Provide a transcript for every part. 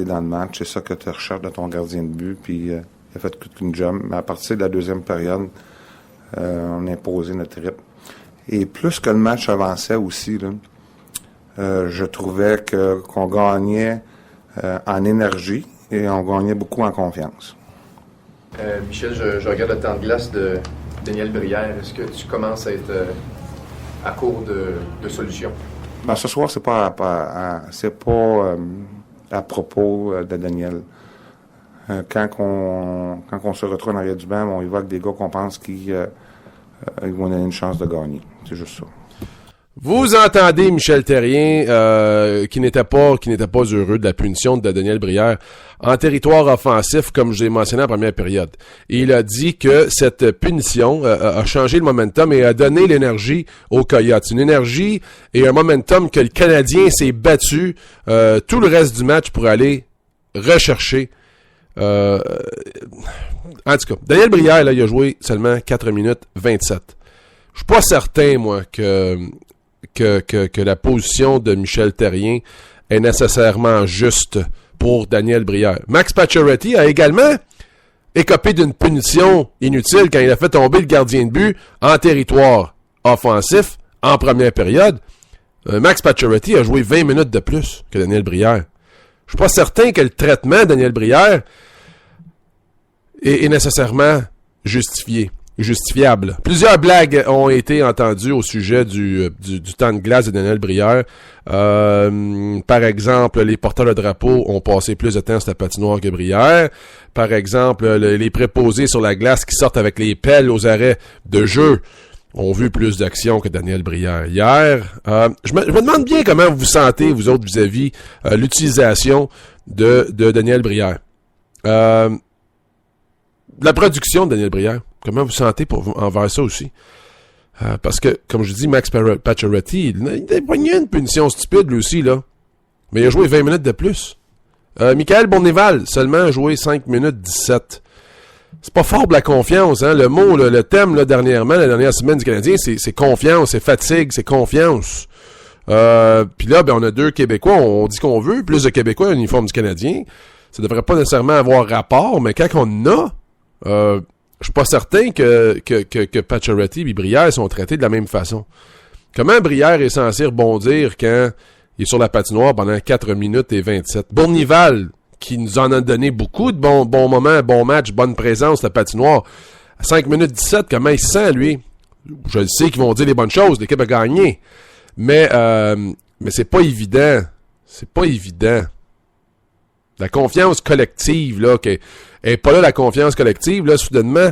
dans le match. C'est ça que tu recherches de ton gardien de but. Puis il a fait toute une job. Mais à partir de la deuxième période, on a imposé notre rythme. Et plus que le match avançait aussi, là, je trouvais qu'on gagnait en énergie et on gagnait beaucoup en confiance. Michel, je regarde le temps de glace de Daniel Brière. Est-ce que tu commences à être à court de solutions? Ben, ce soir, c'est pas à propos de Daniel. Quand on se retrouve en arrière du banc, on y va avec des gars qu'on pense qu'ils vont donner une chance de gagner. C'est juste ça. Vous entendez Michel Therrien qui n'était pas heureux de la punition de Daniel Brière en territoire offensif, comme je l'ai mentionné en première période. Et il a dit que cette punition a changé le momentum et a donné l'énergie aux Coyotes. Une énergie et un momentum que le Canadien s'est battu tout le reste du match pour aller rechercher. En tout cas, Daniel Brière, là, il a joué seulement 4 minutes 27. Je suis pas certain, moi, que la position de Michel Therrien est nécessairement juste pour Daniel Brière. Max Pacioretty a également écopé d'une punition inutile quand il a fait tomber le gardien de but en territoire offensif en première période. Max Pacioretty a joué 20 minutes de plus que Daniel Brière. Je suis pas certain que le traitement de Daniel Brière est nécessairement justifiable. Plusieurs blagues ont été entendues au sujet du temps de glace de Daniel Brière. Par exemple, les porteurs de drapeau ont passé plus de temps sur la patinoire que Brière. Par exemple, les préposés sur la glace qui sortent avec les pelles aux arrêts de jeu ont vu plus d'action que Daniel Brière hier. Je me demande bien comment vous vous sentez, vous autres, vis-à-vis l'utilisation de Daniel Brière. La production de Daniel Brière. Comment vous sentez envers ça aussi? Parce que, comme je dis, Max Pacioretty, il a pogné une punition stupide, lui aussi, là. Mais il a joué 20 minutes de plus. Michael Bournival, seulement a joué 5 minutes 17. C'est pas fort de la confiance, hein. Le mot, le thème, là, dernièrement, la dernière semaine du Canadien, c'est confiance, c'est fatigue, c'est confiance. Puis là, ben, on a 2 Québécois, on dit qu'on veut plus de Québécois à l'uniforme du Canadien. Ça devrait pas nécessairement avoir rapport, mais quand on en a, je suis pas certain que Pacioretty et Brière sont traités de la même façon. Comment Brière est censé rebondir quand il est sur la patinoire pendant 4 minutes et 27? Bournival, qui nous en a donné beaucoup de bons moments, bons matchs, bonne présence, la patinoire. À 5 minutes 17, comment il se sent, lui? Je le sais qu'ils vont dire les bonnes choses, l'équipe a gagné. Mais c'est pas évident. C'est pas évident. La confiance collective, là, est pas là, la confiance collective, là, soudainement,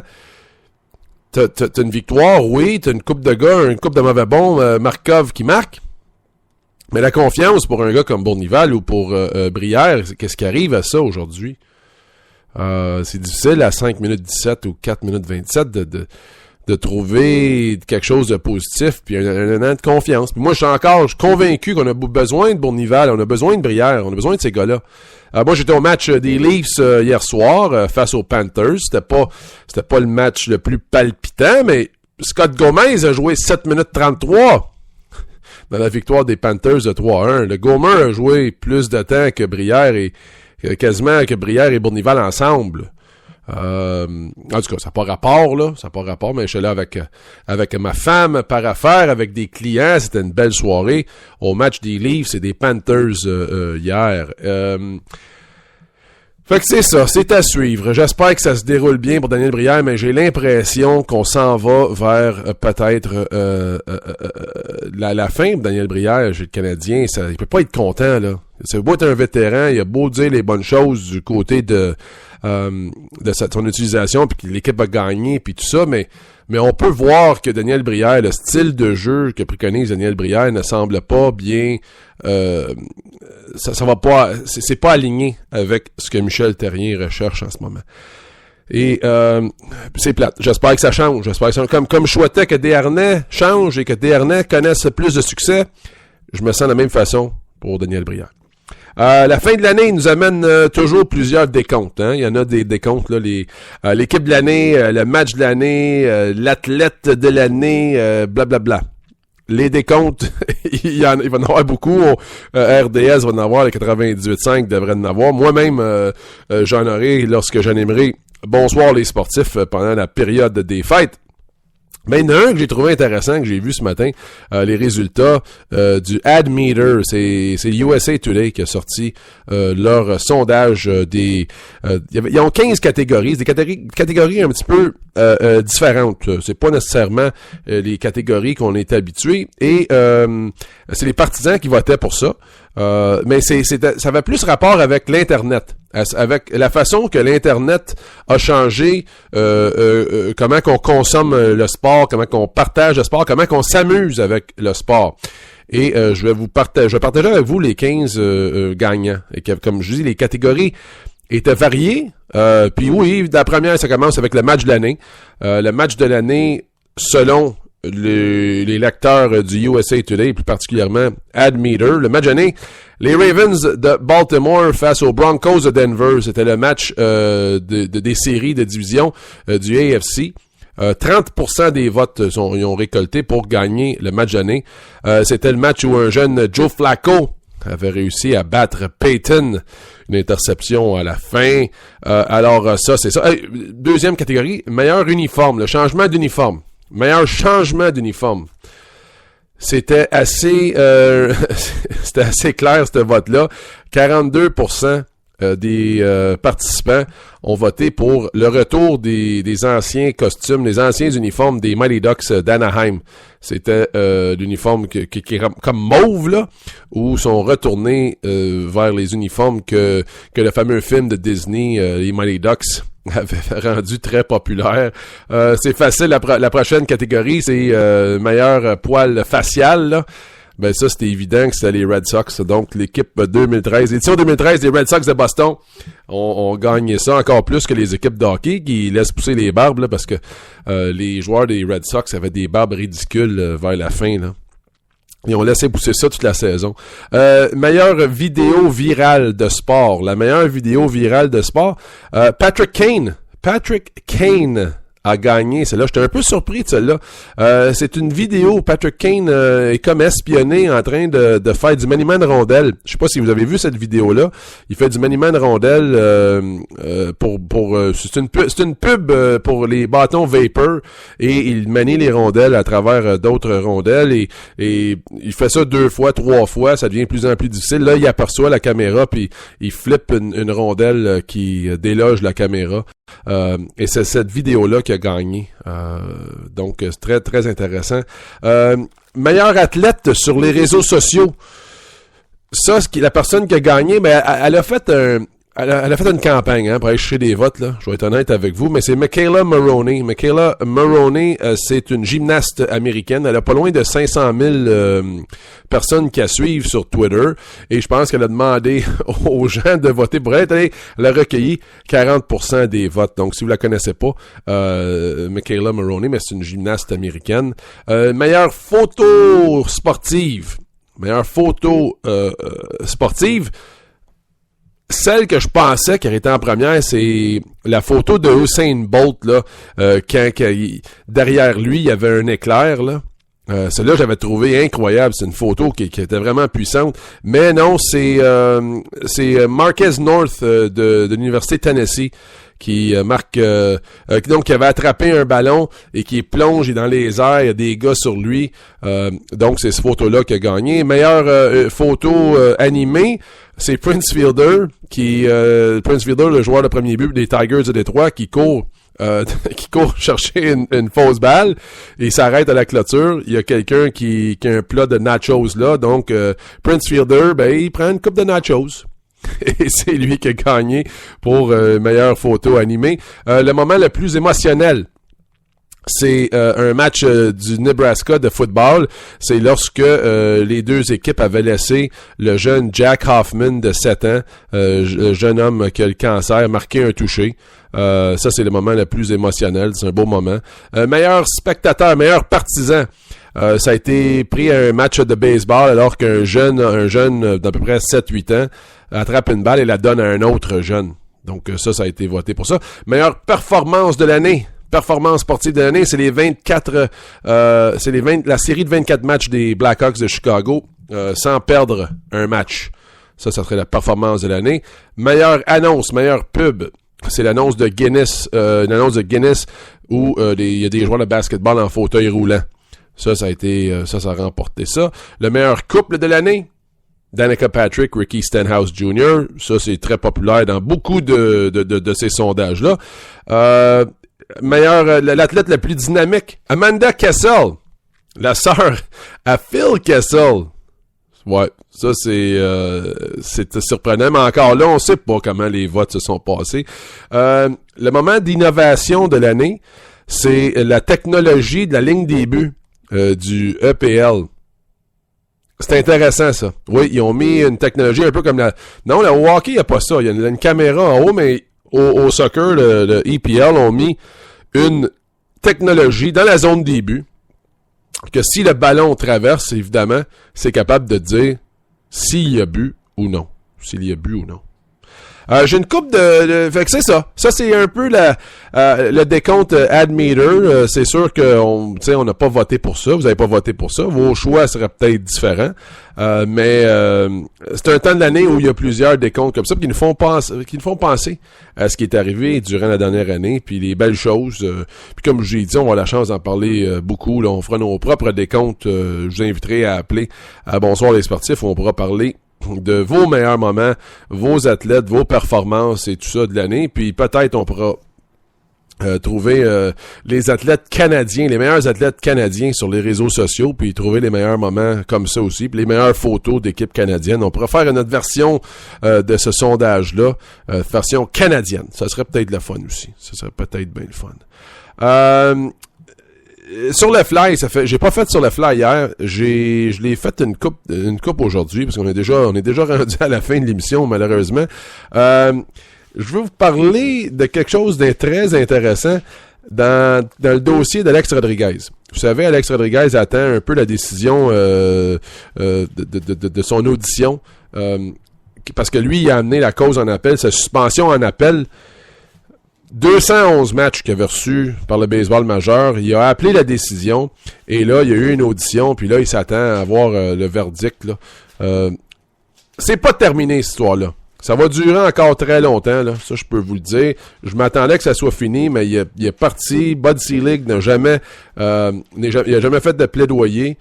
t'as une victoire, oui, t'as une coupe de gars, une coupe de mauvais bons, Markov qui marque, mais la confiance pour un gars comme Bournival ou pour Brière, qu'est-ce qui arrive à ça aujourd'hui? C'est difficile à 5 minutes 17 ou 4 minutes 27 de trouver quelque chose de positif, puis un an de confiance. Puis moi, je suis convaincu qu'on a besoin de Bournival, on a besoin de Brière, on a besoin de ces gars-là. Moi, j'étais au match des Leafs hier soir face aux Panthers. C'était pas le match le plus palpitant, mais Scott Gomez a joué 7 minutes 33 dans la victoire des Panthers de 3-1. Le Gomer a joué plus de temps que Brière et quasiment que Brière et Bournival ensemble. En tout cas, ça n'a pas rapport, là. Ça n'a pas rapport, mais je suis là avec ma femme par affaire, avec des clients. C'était une belle soirée au match des Leafs et des Panthers hier. Fait que c'est ça, c'est à suivre. J'espère que ça se déroule bien pour Daniel Brière, mais j'ai l'impression qu'on s'en va vers peut-être la fin de Daniel Brière chez le Canadien. Il peut pas être content, là. C'est beau être un vétéran, il a beau dire les bonnes choses du côté de son utilisation, puis que l'équipe a gagné, puis tout ça, mais on peut voir que Daniel Brière, le style de jeu que préconise Daniel Brière ne semble pas bien, ça va pas, c'est pas aligné avec ce que Michel Therrien recherche en ce moment. Et c'est plate. J'espère que ça change. J'espère que ça, comme je souhaitais que Desharnais change et que Desharnais connaisse plus de succès, je me sens de la même façon pour Daniel Brière. La fin de l'année nous amène toujours plusieurs décomptes. Hein? Il y en a des décomptes, là, l'équipe de l'année, le match de l'année, l'athlète de l'année, blablabla. les décomptes, il va en avoir beaucoup. RDS va en avoir, les 98.5 devraient en avoir. Moi-même, j'en aurai lorsque j'animerai Bonsoir les sportifs pendant la période des fêtes. Mais il y en a un que j'ai trouvé intéressant, que j'ai vu ce matin, les résultats du Ad Meter. C'est USA Today qui a sorti leur sondage des... ils ont 15 catégories, c'est des catégories un petit peu différentes. C'est pas nécessairement les catégories qu'on est habitué. Et c'est les partisans qui votaient pour ça. Mais ça avait plus rapport avec l'Internet, avec la façon que l'Internet a changé, comment qu'on consomme le sport, comment qu'on partage le sport, comment qu'on s'amuse avec le sport. Et je vais partager avec vous les 15 gagnants. Et comme je dis, les catégories étaient variées. Puis oui, la première, ça commence avec le match de l'année. Le match de l'année, selon les lecteurs du USA Today, plus particulièrement Ad Meter. Le match de l'année, les Ravens de Baltimore face aux Broncos de Denver. C'était le match des séries de division du AFC. 30% des votes ils ont récolté pour gagner le match de l'année. C'était le match où un jeune Joe Flacco avait réussi à battre Peyton. Une interception à la fin. Alors ça, c'est ça. Deuxième catégorie, meilleur uniforme. Le changement d'uniforme. Meilleur changement d'uniforme. C'était assez c'était assez clair, ce vote-là. 42% des participants ont voté pour le retour des anciens costumes, des anciens uniformes des Mighty Ducks d'Anaheim. C'était l'uniforme qui est comme mauve, là, où sont retournés vers les uniformes que le fameux film de Disney, les Mighty Ducks, avait rendu très populaire. C'est facile, la prochaine catégorie, c'est meilleur poil facial, là. Ben ça, c'était évident que c'était les Red Sox. Donc, l'équipe 2013, l'édition 2013 des Red Sox de Boston ont gagné ça encore plus que les équipes de hockey qui laissent pousser les barbes, là, parce que les joueurs des Red Sox avaient des barbes ridicules vers la fin, là. Ils ont laissé pousser ça toute la saison. Meilleure vidéo virale de sport. La meilleure vidéo virale de sport. Patrick Kane a gagné celle-là. J'étais un peu surpris de celle-là. C'est une vidéo où Patrick Kane est comme espionné en train de faire du maniement de rondelle. Je sais pas si vous avez vu cette vidéo-là. Il fait du maniement de rondelle c'est une pub pour les bâtons Vapor et il manie les rondelles à travers d'autres rondelles et il fait ça 2 fois, 3 fois. Ça devient de plus en plus difficile. Là, il aperçoit la caméra puis il flippe une rondelle qui déloge la caméra. Et c'est cette vidéo-là qui a gagné. Donc, c'est très, très intéressant. Meilleur athlète sur les réseaux sociaux. Ça, la personne qui a gagné, ben, elle a fait une campagne pour aller chercher des votes, là. Je vais être honnête avec vous, mais c'est Michaela Maroney. Michaela Maroney, c'est une gymnaste américaine. Elle a pas loin de 500 000 personnes qui la suivent sur Twitter. Et je pense qu'elle a demandé aux gens de voter pour elle. Elle a recueilli 40% des votes. Donc, si vous la connaissez pas, Michaela Maroney, mais c'est une gymnaste américaine. Meilleure photo sportive. Meilleure photo sportive. Celle que je pensais qui était en première, c'est la photo de Usain Bolt, là, quand derrière lui, il y avait un éclair, là. Celle-là, j'avais trouvé incroyable. C'est une photo qui était vraiment puissante. Mais non, c'est Marquez North de l'Université Tennessee qui marque donc qui avait attrapé un ballon et qui plonge dans les airs, il y a des gars sur lui. Donc c'est cette photo-là qui a gagné. Meilleure photo animée, c'est Prince Fielder Prince Fielder, le joueur de premier but des Tigers de Détroit, qui court chercher une fausse balle et il s'arrête à la clôture. Il y a quelqu'un qui a un plat de nachos là, donc Prince Fielder, ben il prend une coupe de nachos. Et c'est lui qui a gagné pour meilleure photo animée. Le moment le plus émotionnel, c'est un match du Nebraska de football. C'est lorsque les deux équipes avaient laissé le jeune Jack Hoffman de 7 ans, le jeune homme qui a le cancer, marquer un touché. Ça, c'est le moment le plus émotionnel. C'est un beau moment. Meilleur spectateur, meilleur partisan. Ça a été pris à un match de baseball alors qu'un jeune d'à peu près 7-8 ans attrape une balle et la donne à un autre jeune. Donc ça a été voté pour ça. Meilleure performance de l'année. performance sportive de l'année, c'est la série de 24 matchs des Blackhawks de Chicago sans perdre un match. Ça serait la performance de l'année. Meilleure annonce, meilleure pub, c'est l'annonce de Guinness, où il y a des joueurs de basketball en fauteuil roulant. Ça a remporté ça. Le meilleur couple de l'année, Danica Patrick, Ricky Stenhouse Jr. Ça, c'est très populaire dans beaucoup de ces sondages-là. L'athlète la plus dynamique, Amanda Kessel, la sœur à Phil Kessel. Ouais, ça c'est surprenant, mais encore là, on sait pas comment les votes se sont passés. Le moment d'innovation de l'année, c'est la technologie de la ligne des buts du EPL. C'est intéressant, ça. Oui, ils ont mis une technologie un peu comme la... Non, le hockey, il n'y a pas ça. Il y a une caméra en haut, mais au soccer, le EPL ont mis une technologie dans la zone des buts que si le ballon traverse, évidemment, c'est capable de dire s'il y a but ou non. S'il y a but ou non. J'ai une coupe de... Fait que c'est ça. Ça, c'est un peu le décompte Admeter. C'est sûr qu'on n'a pas voté pour ça. Vous n'avez pas voté pour ça. Vos choix seraient peut-être différents. Mais c'est un temps de l'année où il y a plusieurs décomptes comme ça qui nous font penser à ce qui est arrivé durant la dernière année, puis les belles choses. Puis comme j'ai dit, on va avoir la chance d'en parler beaucoup. Là, on fera nos propres décomptes. Je vous inviterai à appeler à Bonsoir les sportifs où on pourra parler de vos meilleurs moments, vos athlètes, vos performances et tout ça de l'année. Puis peut-être on pourra trouver les athlètes canadiens, les meilleurs athlètes canadiens sur les réseaux sociaux, puis trouver les meilleurs moments comme ça aussi, puis les meilleures photos d'équipes canadiennes. On pourra faire notre version de ce sondage-là, version canadienne. Ça serait peut-être le fun aussi. Ça serait peut-être bien le fun. Sur le fly, j'ai pas fait sur le fly hier, je l'ai fait une coupe aujourd'hui, parce qu'on est déjà rendu à la fin de l'émission, malheureusement. Je veux vous parler de quelque chose de très intéressant dans le dossier d'Alex Rodriguez. Vous savez, Alex Rodriguez attend un peu la décision de son audition, parce que lui, il a amené la cause en appel, sa suspension en appel. 211 matchs qu'il avait reçus par le baseball majeur. Il a appelé la décision et là, il y a eu une audition puis là, il s'attend à avoir le verdict. Là. C'est pas terminé, cette histoire-là. Ça va durer encore très longtemps, là. Ça, je peux vous le dire. Je m'attendais que ça soit fini, mais il est parti. Bud Selig n'a jamais fait de plaidoyer.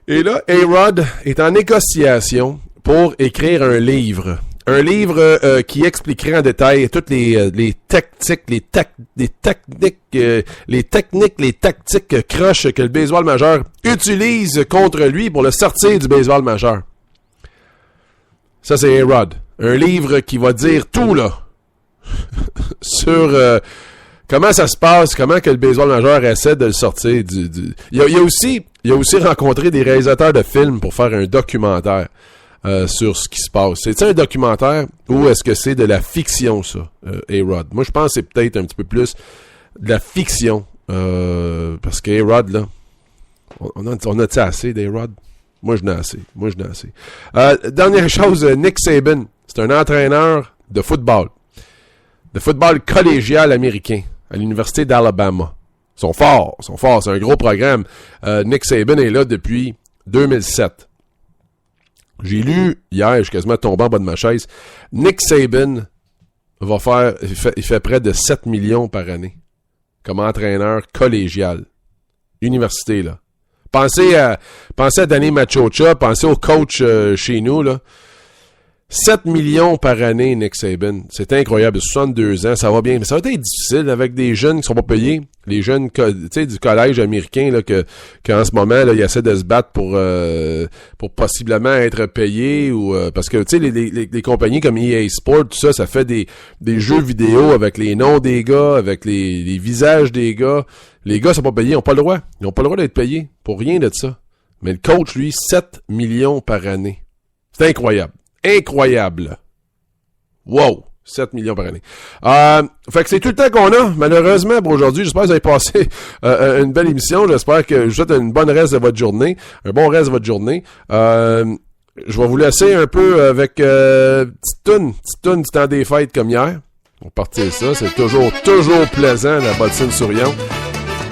Et là, A-Rod est en négociation pour écrire un livre. Un livre qui expliquerait en détail toutes les tactiques, les tactiques croches que le baseball majeur utilise contre lui pour le sortir du baseball majeur. Ça, c'est A-Rod. Un livre qui va dire tout, là, sur comment ça se passe, comment que le baseball majeur essaie de le sortir du... Il a aussi rencontré des réalisateurs de films pour faire un documentaire. Sur ce qui se passe. C'est-tu un documentaire ou est-ce que c'est de la fiction, ça, A-Rod? Moi, je pense que c'est peut-être un petit peu plus de la fiction. Parce que A-Rod, là, on a-tu assez d'A-Rod? Moi, je n'ai assez. Dernière chose, Nick Saban, c'est un entraîneur de football collégial américain à l'Université d'Alabama. Ils sont forts, c'est un gros programme. Nick Saban est là depuis 2007. J'ai lu hier, je suis quasiment tombé en bas de ma chaise. Nick Saban il fait près de 7 millions par année comme entraîneur collégial. Université, là. Pensez à Danny Machocha, pensez au coach chez nous, là. 7 millions par année, Nick Saban. C'est incroyable. 62 ans, ça va bien. Mais ça va être difficile avec des jeunes qui sont pas payés. Les jeunes, du collège américain, là, qu'en ce moment, là, ils essaient de se battre pour possiblement être payés ou, parce que, tu sais, les compagnies comme EA Sport, tout ça, ça fait des jeux vidéo avec les noms des gars, avec les visages des gars. Les gars sont pas payés, ils ont pas le droit. Ils ont pas le droit d'être payés. Pour rien de ça. Mais le coach, lui, 7 millions par année. C'est incroyable. Incroyable. Wow. 7 millions par année. Fait que c'est tout le temps qu'on a, malheureusement, pour aujourd'hui. J'espère que vous avez passé une belle émission. J'espère que je vous souhaite une bonne reste de votre journée. Un bon reste de votre journée. Je vais vous laisser un peu avec petite toune du temps des fêtes comme hier. On partir ça. C'est toujours plaisant, la bottine souriante.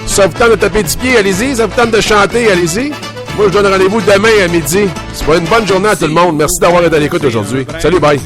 Ça vous tente de taper du pied, allez-y. Ça vous tente de chanter, allez-y. Moi, je donne rendez-vous demain à midi. C'est pas une bonne journée à tout le monde. Merci d'avoir été à l'écoute aujourd'hui. Salut, bye.